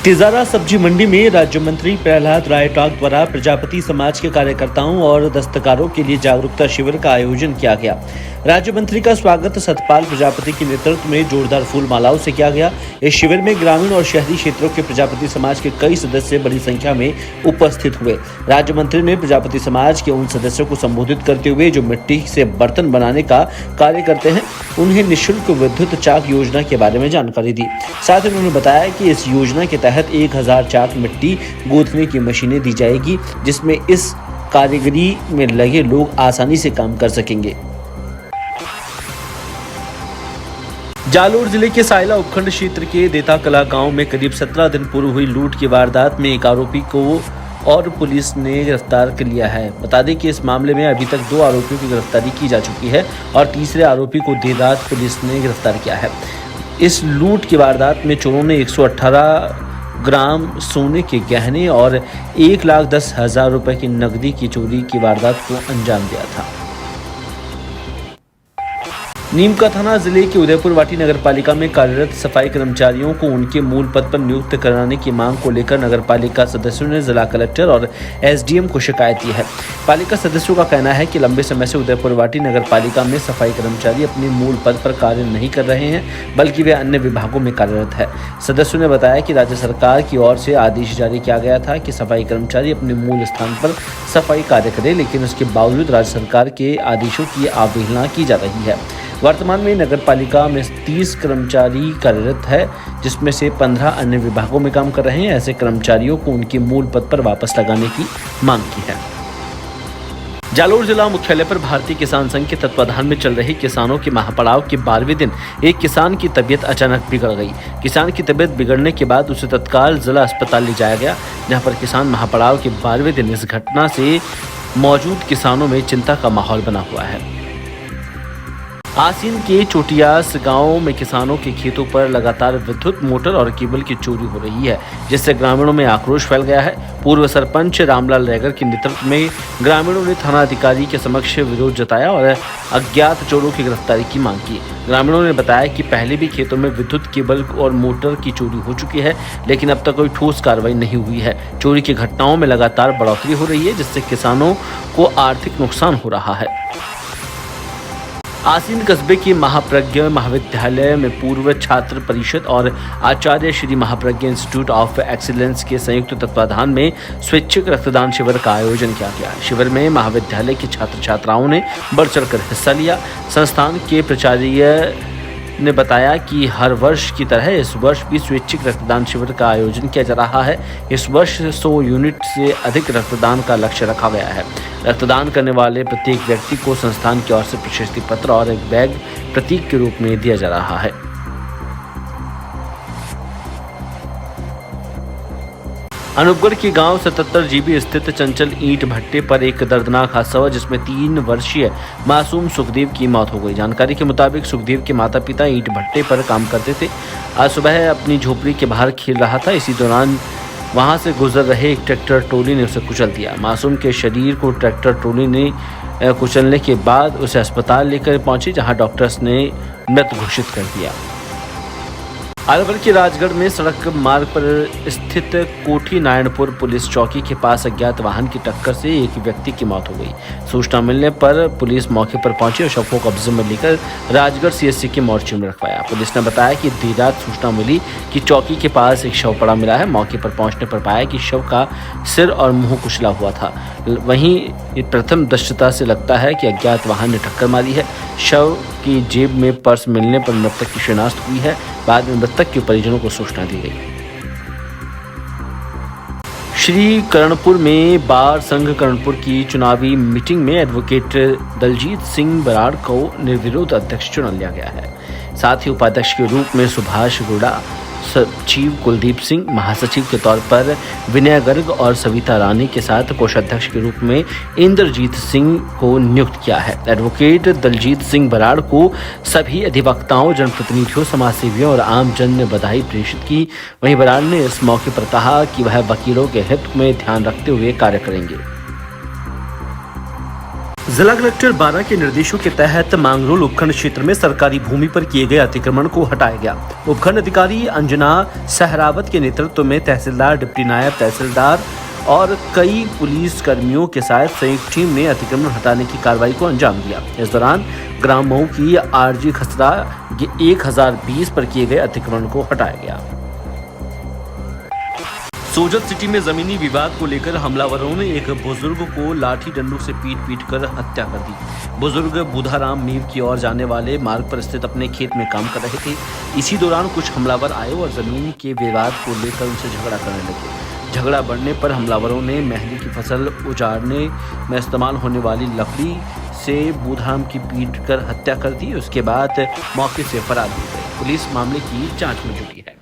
तिजारा सब्जी मंडी में राज्य मंत्री प्रहलाद राय टॉक द्वारा प्रजापति समाज के कार्यकर्ताओं और दस्तकारों के लिए जागरूकता शिविर का आयोजन किया गया। राज्य मंत्री का स्वागत सतपाल प्रजापति के नेतृत्व में जोरदार फूल मालाओं से किया गया। इस शिविर में ग्रामीण और शहरी क्षेत्रों के प्रजापति समाज के कई सदस्य बड़ी संख्या में उपस्थित हुए। राज्य मंत्री ने प्रजापति समाज के उन सदस्यों को संबोधित करते हुए जो मिट्टी से बर्तन बनाने का कार्य करते हैं, उन्हें निःशुल्क विद्युत चाक योजना के बारे में जानकारी दी। साथ ही उन्होंने बताया कि इस योजना के तहत 1000 चाक मिट्टी गूंथने की मशीनें दी जाएगी, जिसमें इस कारीगरी में लगे लोग आसानी से काम कर सकेंगे। जालोर जिले के सायला उपखंड क्षेत्र के देता कला गांव में करीब 17 दिन पूर्व हुई लूट की वारदात में एक आरोपी को और पुलिस ने गिरफ्तार कर लिया है। बता दें कि इस मामले में अभी तक 2 आरोपियों की गिरफ्तारी की जा चुकी है और तीसरे आरोपी को देर रात पुलिस ने गिरफ्तार किया है। इस लूट की वारदात में चोरों ने 118 ग्राम सोने के गहने और 1,10,000 रुपए की नकदी की चोरी की वारदात को अंजाम दिया था। नीमका थाना जिले के उदयपुर वाटी नगर पालिका में कार्यरत सफाई कर्मचारियों को उनके मूल पद पर नियुक्त कराने की मांग को लेकर नगर पालिका सदस्यों ने जिला कलेक्टर और एसडीएम को शिकायत की है। पालिका सदस्यों का कहना है कि लंबे समय से उदयपुर वाटी नगर पालिका में सफाई कर्मचारी अपने मूल पद पर कार्य नहीं कर रहे हैं, बल्कि वे अन्य विभागों में कार्यरत है। सदस्यों ने बताया कि राज्य सरकार की ओर से आदेश जारी किया गया था कि सफाई कर्मचारी अपने मूल स्थान पर सफाई कार्य करें, लेकिन उसके बावजूद राज्य सरकार के आदेशों की अवहेलना की जा रही है। वर्तमान में नगर पालिका में 30 कर्मचारी कार्यरत है, जिसमें से 15 अन्य विभागों में काम कर रहे हैं। ऐसे कर्मचारियों को उनके मूल पद पर वापस लगाने की मांग की है। जालोर जिला मुख्यालय पर भारतीय किसान संघ के तत्वाधान में चल रहे किसानों के महापड़ाव के 12वें दिन एक किसान की तबीयत अचानक बिगड़ गई। किसान की तबीयत बिगड़ने के बाद उसे तत्काल जिला अस्पताल ले जाया गया, जहां पर किसान महापड़ाव के 12वें दिन इस घटना से मौजूद किसानों में चिंता का माहौल बना हुआ है। आसीन के चोटियास गांव में किसानों के खेतों पर लगातार विद्युत मोटर और केबल की चोरी हो रही है, जिससे ग्रामीणों में आक्रोश फैल गया है। पूर्व सरपंच रामलाल रैगर के नेतृत्व में ग्रामीणों ने थाना अधिकारी के समक्ष विरोध जताया और अज्ञात चोरों की गिरफ्तारी की मांग की। ग्रामीणों ने बताया कि पहले भी खेतों में विद्युत केबल और मोटर की चोरी हो चुकी है, लेकिन अब तक कोई ठोस कार्रवाई नहीं हुई है। चोरी की घटनाओं में लगातार बढ़ोतरी हो रही है, जिससे किसानों को आर्थिक नुकसान हो रहा है। आसीन कस्बे के महाप्रज्ञ महाविद्यालय में पूर्व छात्र परिषद और आचार्य Shri Mahapragya institute of excellence के संयुक्त तत्वाधान में स्वैच्छिक रक्तदान शिविर का आयोजन किया गया। शिविर में महाविद्यालय के छात्र छात्राओं ने बढ़ चढ़कर हिस्सा लिया। संस्थान के प्राचार्य ने बताया कि हर वर्ष की तरह इस वर्ष भी स्वैच्छिक रक्तदान शिविर का आयोजन किया जा रहा है। इस वर्ष 100 यूनिट से अधिक रक्तदान का लक्ष्य रखा गया है। रक्तदान करने वाले प्रत्येक व्यक्ति को संस्थान की ओर से प्रशस्ति पत्र और एक बैग प्रतीक के रूप में दिया जा रहा है। अनूपगढ़ के गांव 77 जीबी स्थित चंचल ईंट भट्टे पर एक दर्दनाक हादसा हुआ, जिसमें 3 वर्षीय मासूम सुखदेव की मौत हो गई। जानकारी के मुताबिक सुखदेव के माता पिता ईंट भट्टे पर काम करते थे। आज सुबह अपनी झोपड़ी के बाहर खेल रहा था। इसी दौरान वहां से गुजर रहे एक ट्रैक्टर ट्रॉली ने उसे कुचल दिया। मासूम के शरीर को ट्रैक्टर ट्रॉली ने कुचलने के बाद उसे अस्पताल लेकर पहुंची, जहां डॉक्टर्स ने मृत घोषित कर दिया। अलवर के राजगढ़ में सड़क मार्ग पर स्थित कोठी नारायणपुर पुलिस चौकी के पास अज्ञात वाहन की टक्कर से एक व्यक्ति की मौत हो गई। सूचना मिलने पर पुलिस मौके पर पहुंची और शव को कब्जे में लेकर राजगढ़ सीएचसी के मोर्चे में रखवाया। पुलिस ने बताया कि देर रात सूचना मिली कि चौकी के पास एक शव पड़ा मिला है। मौके पर पहुंचने पर पाया कि शव का सिर और मुंह कुचला हुआ था। वहीं प्रथम दृष्टता से लगता है कि अज्ञात वाहन ने टक्कर मारी है। शव की जेब में पर्स मिलने पर मृतक की शिनाख्त हुई है। बाद में मृतक के परिजनों को सूचना दी गई। श्री कर्णपुर में बार संघ कर्णपुर की चुनावी मीटिंग में एडवोकेट दलजीत सिंह बराड़ को निर्विरोध अध्यक्ष चुन लिया गया है। साथ ही उपाध्यक्ष के रूप में सुभाष गुड़ा, सचिव कुलदीप सिंह, महासचिव के तौर पर विनय गर्ग और सविता रानी के साथ कोषाध्यक्ष के रूप में इंद्रजीत सिंह को नियुक्त किया है। एडवोकेट दलजीत सिंह बराड़ को सभी अधिवक्ताओं, जनप्रतिनिधियों, समाजसेवियों और आम जन ने बधाई प्रेषित की। वहीं बराड़ ने इस मौके पर कहा कि वह वकीलों के हित में ध्यान रखते हुए कार्य करेंगे। जिला कलेक्टर 12 के निर्देशों के तहत मांगरोल उपखंड क्षेत्र में सरकारी भूमि पर किए गए अतिक्रमण को हटाया गया। उपखंड अधिकारी अंजना सहरावत के नेतृत्व में तहसीलदार, डिप्टी नायब तहसीलदार और कई पुलिस कर्मियों के साथ संयुक्त टीम ने अतिक्रमण हटाने की कार्रवाई को अंजाम दिया। इस दौरान ग्राम मऊ की आरजी खसरा 1020 पर किए गए अतिक्रमण को हटाया गया। सोजत सिटी में जमीनी विवाद को लेकर हमलावरों ने एक बुजुर्ग को लाठी डंडों से पीट कर हत्या कर दी। बुजुर्ग बुधाराम मीव की ओर जाने वाले मार्ग पर स्थित अपने खेत में काम कर रहे थे। इसी दौरान कुछ हमलावर आए और जमीन के विवाद को लेकर उनसे झगड़ा करने लगे। झगड़ा बढ़ने पर हमलावरों ने मेहंदी की फसल उजाड़ने में इस्तेमाल होने वाली लकड़ी से बुधाराम की पीट कर हत्या कर दी। उसके बाद मौके से फरार हो गए। पुलिस मामले की जाँच में जुटी है।